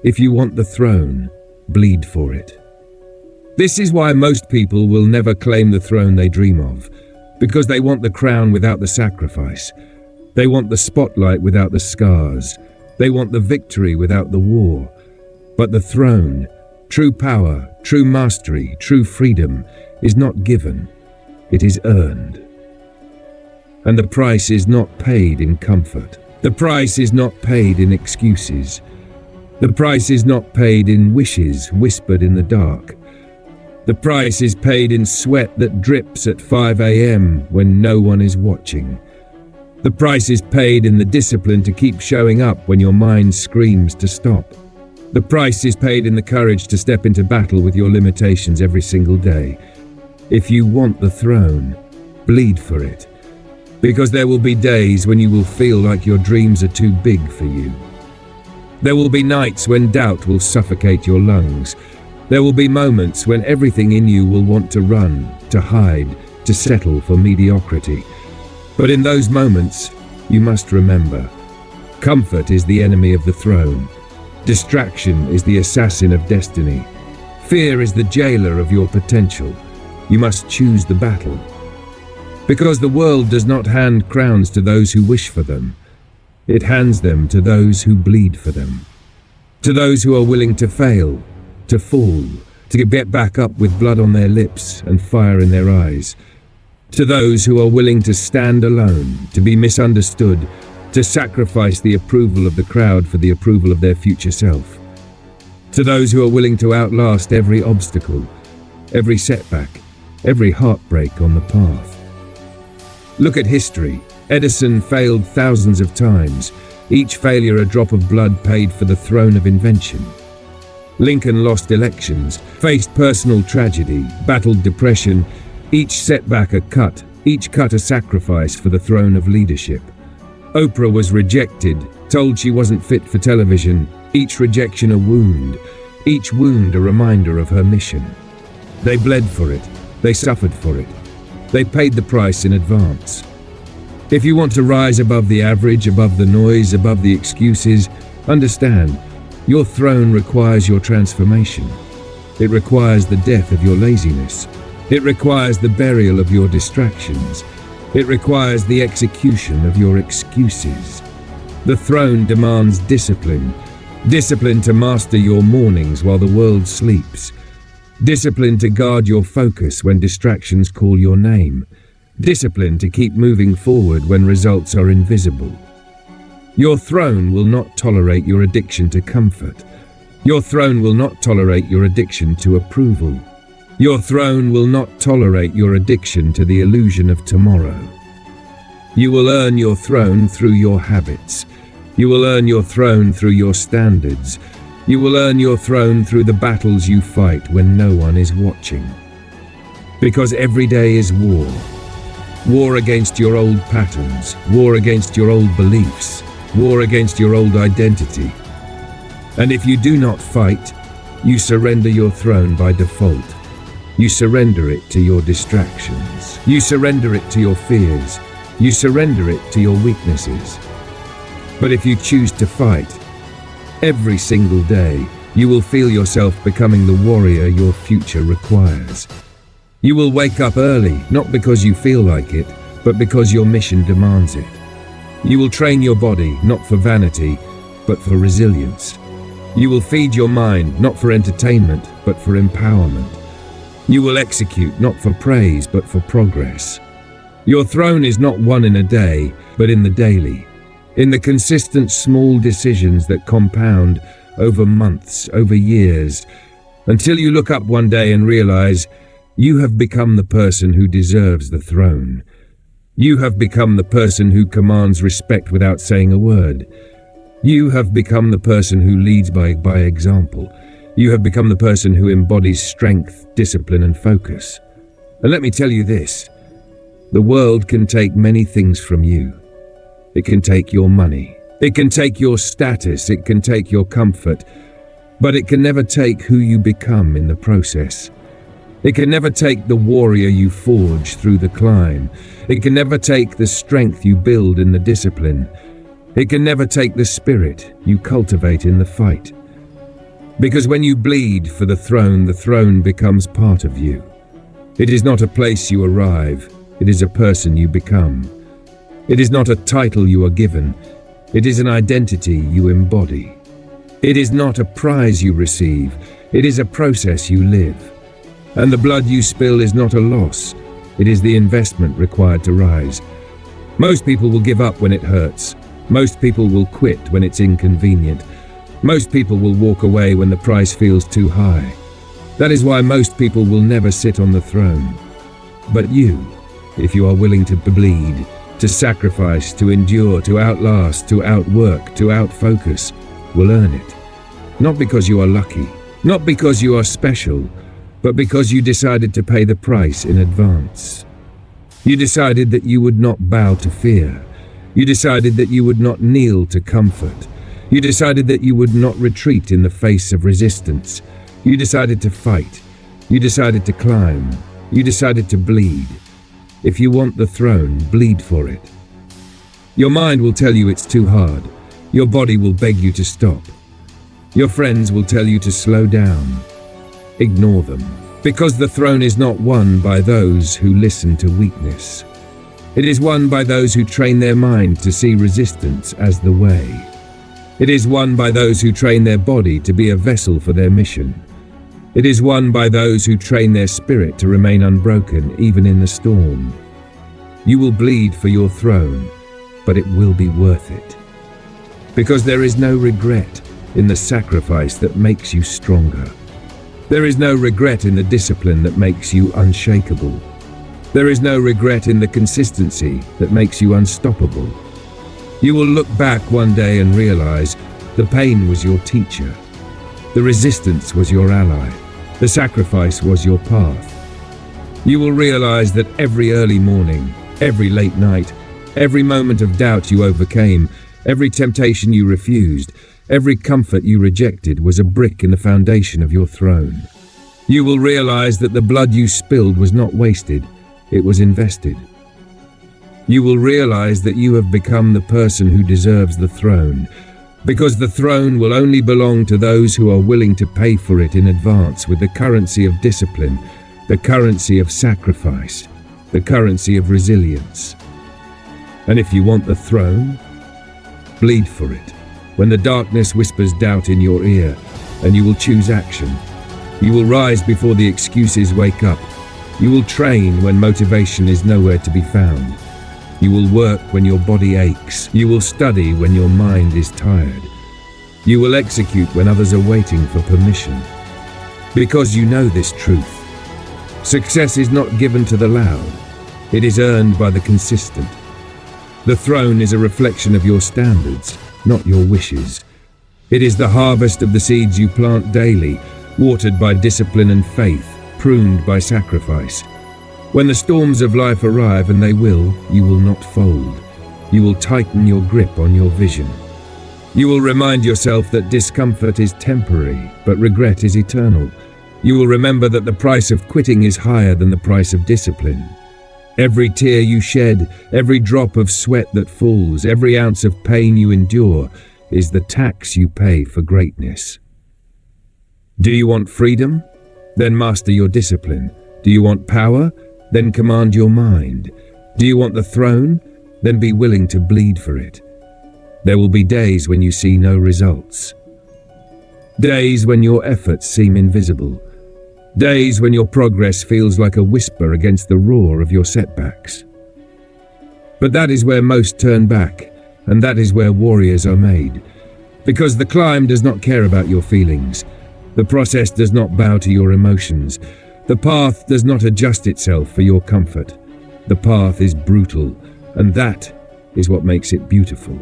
If you want the throne, bleed for it. This is why most people will never claim the throne they dream of, because they want the crown without the sacrifice. They want the spotlight without the scars. They want the victory without the war. But the throne, true power, true mastery, true freedom, is not given. It is earned. And the price is not paid in comfort. The price is not paid in excuses. The price is not paid in wishes whispered in the dark. The price is paid in sweat that drips at 5 a.m. when no one is watching. The price is paid in the discipline to keep showing up when your mind screams to stop. The price is paid in the courage to step into battle with your limitations every single day. If you want the throne, bleed for it. Because there will be days when you will feel like your dreams are too big for you. There will be nights when doubt will suffocate your lungs. There will be moments when everything in you will want to run, to hide, to settle for mediocrity. But in those moments, you must remember, comfort is the enemy of the throne. Distraction is the assassin of destiny. Fear is the jailer of your potential. You must choose the battle. Because the world does not hand crowns to those who wish for them. It hands them to those who bleed for them. To those who are willing to fail, to fall, to get back up with blood on their lips and fire in their eyes. To those who are willing to stand alone, to be misunderstood, to sacrifice the approval of the crowd for the approval of their future self. To those who are willing to outlast every obstacle, every setback, every heartbreak on the path. Look at history. Edison failed thousands of times, each failure a drop of blood paid for the throne of invention. Lincoln lost elections, faced personal tragedy, battled depression, each setback a cut, each cut a sacrifice for the throne of leadership. Oprah was rejected, told she wasn't fit for television, each rejection a wound, each wound a reminder of her mission. They bled for it, they suffered for it, they paid the price in advance. If you want to rise above the average, above the noise, above the excuses, understand, your throne requires your transformation. It requires the death of your laziness. It requires the burial of your distractions. It requires the execution of your excuses. The throne demands discipline. Discipline to master your mornings while the world sleeps. Discipline to guard your focus when distractions call your name. Discipline to keep moving forward when results are invisible. Your throne will not tolerate your addiction to comfort. Your throne will not tolerate your addiction to approval. Your throne will not tolerate your addiction to the illusion of tomorrow. You will earn your throne through your habits. You will earn your throne through your standards. You will earn your throne through the battles you fight when no one is watching. Because every day is war. War against your old patterns. War against your old beliefs. War against your old identity. And if you do not fight, you surrender your throne by default. You surrender it to your distractions. You surrender it to your fears. You surrender it to your weaknesses. But if you choose to fight, every single day, you will feel yourself becoming the warrior your future requires. You will wake up early, not because you feel like it, but because your mission demands it. You will train your body, not for vanity, but for resilience. You will feed your mind, not for entertainment, but for empowerment. You will execute, not for praise, but for progress. Your throne is not won in a day, but in the daily. In the consistent small decisions that compound over months, over years, until you look up one day and realize you have become the person who deserves the throne. You have become the person who commands respect without saying a word. You have become the person who leads by example. You have become the person who embodies strength, discipline, and focus. And let me tell you this, the world can take many things from you. It can take your money. It can take your status. It can take your comfort. But it can never take who you become in the process. It can never take the warrior you forge through the climb. It can never take the strength you build in the discipline. It can never take the spirit you cultivate in the fight. Because when you bleed for the throne becomes part of you. It is not a place you arrive, it is a person you become. It is not a title you are given, it is an identity you embody. It is not a prize you receive, it is a process you live. And the blood you spill is not a loss, it is the investment required to rise. Most people will give up when it hurts. Most people will quit when it's inconvenient. Most people will walk away when the price feels too high. That is why most people will never sit on the throne. But you, if you are willing to bleed, to sacrifice, to endure, to outlast, to outwork, to outfocus, will earn it. Not because you are lucky, not because you are special, but because you decided to pay the price in advance. You decided that you would not bow to fear. You decided that you would not kneel to comfort. You decided that you would not retreat in the face of resistance. You decided to fight. You decided to climb. You decided to bleed. If you want the throne, bleed for it. Your mind will tell you it's too hard. Your body will beg you to stop. Your friends will tell you to slow down. Ignore them, because the throne is not won by those who listen to weakness. It is won by those who train their mind to see resistance as the way. It is won by those who train their body to be a vessel for their mission. It is won by those who train their spirit to remain unbroken even in the storm. You will bleed for your throne, but it will be worth it. Because there is no regret in the sacrifice that makes you stronger. There is no regret in the discipline that makes you unshakable. There is no regret in the consistency that makes you unstoppable. You will look back one day and realize the pain was your teacher. The resistance was your ally. The sacrifice was your path. You will realize that every early morning, every late night, every moment of doubt you overcame, every temptation you refused, every comfort you rejected was a brick in the foundation of your throne. You will realize that the blood you spilled was not wasted, it was invested. You will realize that you have become the person who deserves the throne, because the throne will only belong to those who are willing to pay for it in advance with the currency of discipline, the currency of sacrifice, the currency of resilience. And if you want the throne, bleed for it. When the darkness whispers doubt in your ear, and you will choose action. You will rise before the excuses wake up. You will train when motivation is nowhere to be found. You will work when your body aches. You will study when your mind is tired. You will execute when others are waiting for permission. Because you know this truth. Success is not given to the loud. It is earned by the consistent. The throne is a reflection of your standards, not your wishes. It is the harvest of the seeds you plant daily, watered by discipline and faith, pruned by sacrifice. When the storms of life arrive, and they will, you will not fold. You will tighten your grip on your vision. You will remind yourself that discomfort is temporary, but regret is eternal. You will remember that the price of quitting is higher than the price of discipline. Every tear you shed, every drop of sweat that falls, every ounce of pain you endure is the tax you pay for greatness. Do you want freedom? Then master your discipline. Do you want power? Then command your mind. Do you want the throne? Then be willing to bleed for it. There will be days when you see no results. Days when your efforts seem invisible. Days when your progress feels like a whisper against the roar of your setbacks. But that is where most turn back, and that is where warriors are made. Because the climb does not care about your feelings. The process does not bow to your emotions. The path does not adjust itself for your comfort. The path is brutal, and that is what makes it beautiful.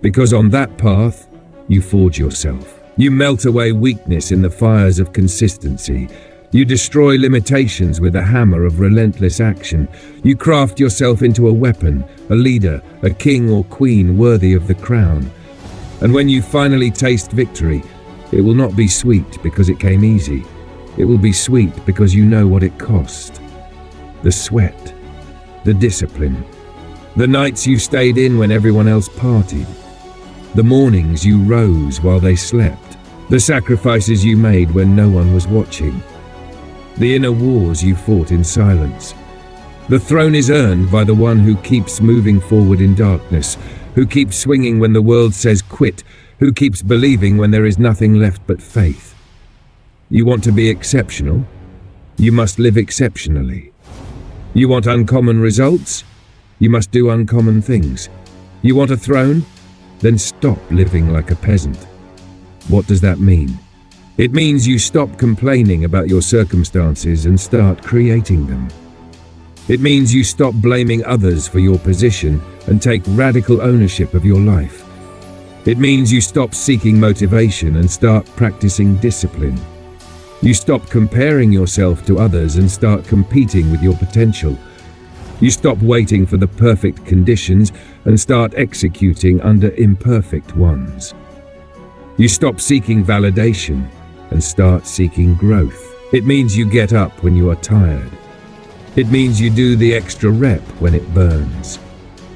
Because on that path, you forge yourself. You melt away weakness in the fires of consistency. You destroy limitations with a hammer of relentless action. You craft yourself into a weapon, a leader, a king or queen worthy of the crown. And when you finally taste victory, it will not be sweet because it came easy. It will be sweet because you know what it cost. The sweat, the discipline, the nights you stayed in when everyone else partied, the mornings you rose while they slept, The sacrifices you made when no one was watching. The inner wars you fought in silence. The throne is earned by the one who keeps moving forward in darkness, who keeps swinging when the world says quit, who keeps believing when there is nothing left but faith. You want to be exceptional? You must live exceptionally. You want uncommon results? You must do uncommon things. You want a throne? Then stop living like a peasant. What does that mean? It means you stop complaining about your circumstances and start creating them. It means you stop blaming others for your position and take radical ownership of your life. It means you stop seeking motivation and start practicing discipline. You stop comparing yourself to others and start competing with your potential. You stop waiting for the perfect conditions and start executing under imperfect ones. You stop seeking validation and start seeking growth. It means you get up when you are tired. It means you do the extra rep when it burns.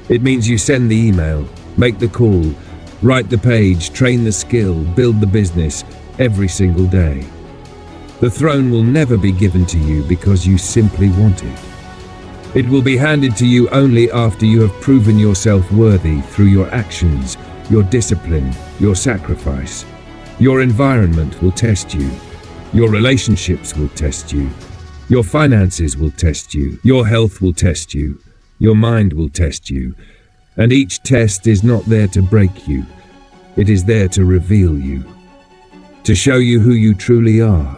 It means you send the email, make the call, write the page, train the skill, build the business every single day. The throne will never be given to you because you simply want it. It will be handed to you only after you have proven yourself worthy through your actions, your discipline, your sacrifice. Your environment will test you. Your relationships will test you. Your finances will test you. Your health will test you. Your mind will test you. And each test is not there to break you. It is there to reveal you. To show you who you truly are.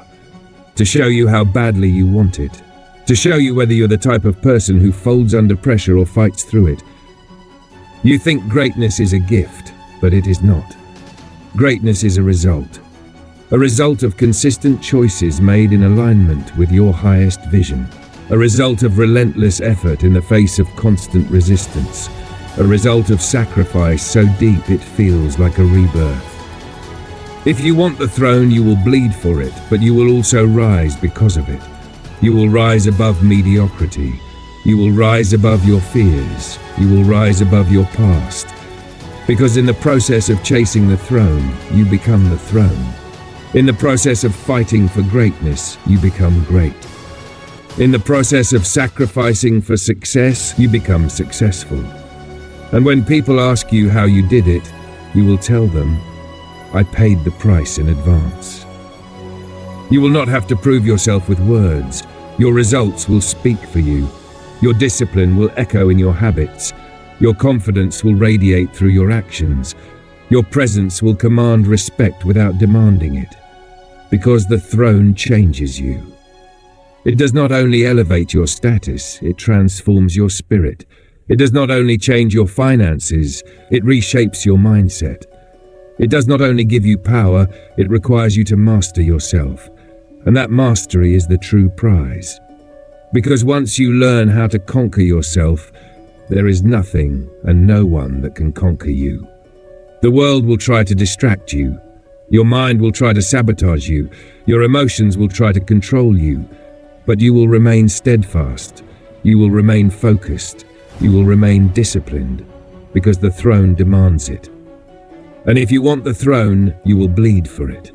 To show you how badly you want it. To show you whether you're the type of person who folds under pressure or fights through it. You think greatness is a gift, but it is not. Greatness is a result of consistent choices made in alignment with your highest vision, a result of relentless effort in the face of constant resistance, a result of sacrifice so deep it feels like a rebirth. If you want the throne, you will bleed for it, but you will also rise because of it. You will rise above mediocrity. You will rise above your fears. You will rise above your past. Because in the process of chasing the throne, you become the throne. In the process of fighting for greatness, you become great. In the process of sacrificing for success, you become successful. And when people ask you how you did it, you will tell them, I paid the price in advance. You will not have to prove yourself with words. Your results will speak for you. Your discipline will echo in your habits. Your confidence will radiate through your actions. Your presence will command respect without demanding it. Because the throne changes you. It does not only elevate your status, it transforms your spirit. It does not only change your finances, it reshapes your mindset. It does not only give you power, it requires you to master yourself. And that mastery is the true prize. Because once you learn how to conquer yourself, there is nothing and no one that can conquer you. The world will try to distract you. Your mind will try to sabotage you. Your emotions will try to control you. But you will remain steadfast. You will remain focused. You will remain disciplined. Because the throne demands it. And if you want the throne, you will bleed for it.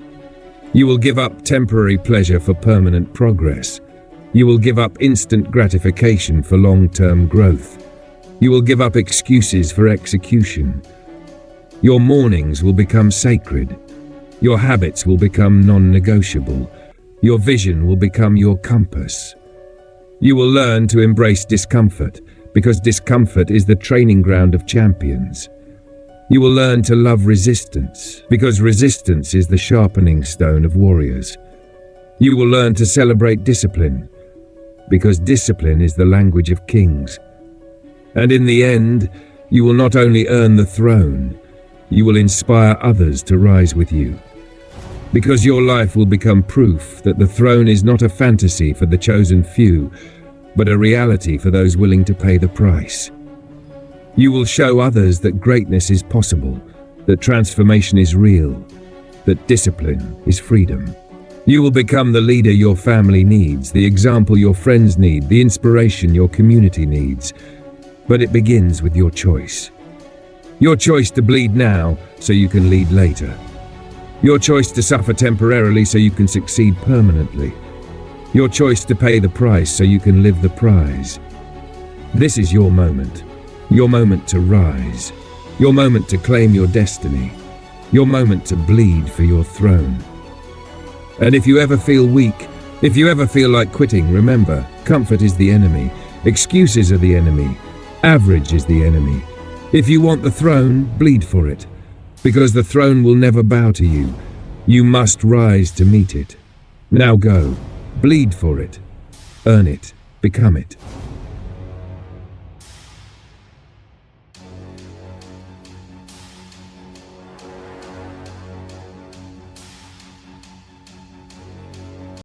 You will give up temporary pleasure for permanent progress. You will give up instant gratification for long-term growth. You will give up excuses for execution. Your mornings will become sacred. Your habits will become non-negotiable. Your vision will become your compass. You will learn to embrace discomfort, because discomfort is the training ground of champions. You will learn to love resistance, because resistance is the sharpening stone of warriors. You will learn to celebrate discipline, because discipline is the language of kings. And in the end, you will not only earn the throne, you will inspire others to rise with you. Because your life will become proof that the throne is not a fantasy for the chosen few, but a reality for those willing to pay the price. You will show others that greatness is possible, that transformation is real, that discipline is freedom. You will become the leader your family needs, the example your friends need, the inspiration your community needs. But it begins with your choice. Your choice to bleed now so you can lead later. Your choice to suffer temporarily so you can succeed permanently. Your choice to pay the price so you can live the prize. This is your moment to rise, your moment to claim your destiny, your moment to bleed for your throne. And if you ever feel weak, if you ever feel like quitting, remember, comfort is the enemy, excuses are the enemy, average is the enemy. If you want the throne, bleed for it, because the throne will never bow to you. You must rise to meet it. Now go, bleed for it, earn it, become it.